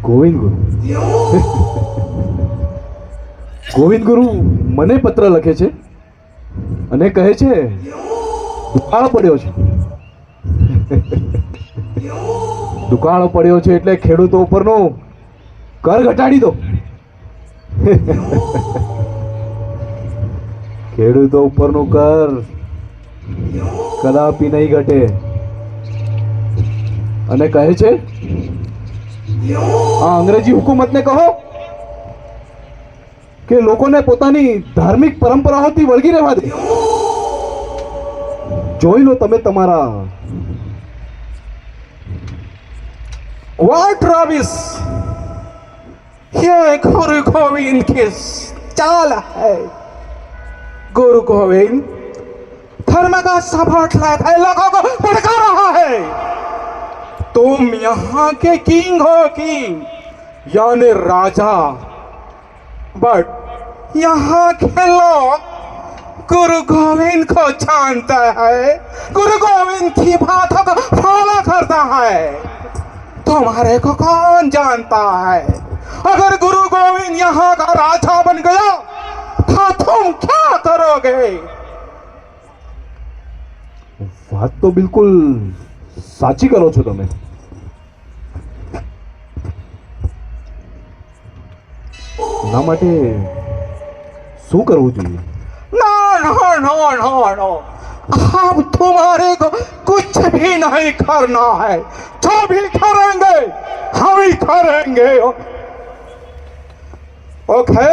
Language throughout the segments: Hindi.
ગોવિંદ ગુરુ ગોવિંદ ગુરુ મને પત્ર લખે છે અને કહે છે દુકાળ પડ્યો છે. દુકાળ પડ્યો છે એટલે ખેડૂતો ઉપરનો કર ઘટાડી દો. ખેડૂતો ઉપરનું કર કદાપી નહીં ઘટે અને કહે છે આ અંગ્રેજી હુકુમતને કહો કે લોકોને પોતાની ધાર્મિક પરંપરાઓથી વળગી રહેવા દે. જોઈ લો તમે તમારા. What rubbish! ये गुरु गोविंद की चाल है. गुरु गोविंद धर्म का सपोर्ट लेकर लोगों को भड़का रहा है. तुम यहाँ के किंग हो, किंग यानी राजा, बट यहाँ के लोग गुरु गोविंद को जानता है, गुरु गोविंद की बातों को फॉलो करता है. तुम्हारे को कौन जानता है? अगर गुरु गोविंद यहाँ का राजा बन गया तो तुम क्या करोगे? વાત તો બિલકુલ સાચી કરો છો તમે. એના માટે શું કરવું જોઈએ? No no no no no, अब तुम्हारे को कुछ भी नहीं करना है. जो भी करेंगे हम ही करेंगे. ओके?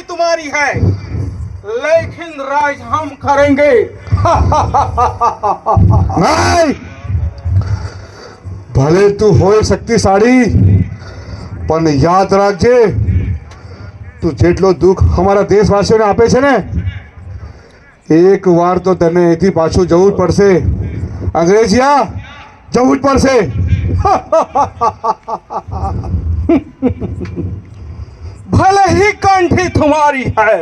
तुम्हारी है लेकिन राज हम करेंगे. नहीं, भले तू હોય શક્તિશાળી પણ યાદ રાખજે તું જેટલો દુઃખ અમારા દેશવાસીઓને આપે છે ને એક વાર તો તને અહીંથી પાછું જવું જ પડશે. અંગ્રેજીયા જવું જ પડશે. भले ही कंठी तुम्हारी है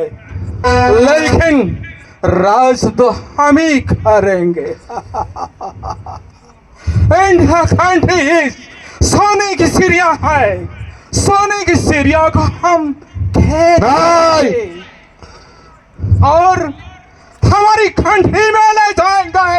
लेकिन राज तो हम ही करेंगे. इंडिया कंट्री इज सोने की चिड़िया है. सोने की चिड़िया को हम खेलेंगे और हमारी कंट्री में ले जाएंगे.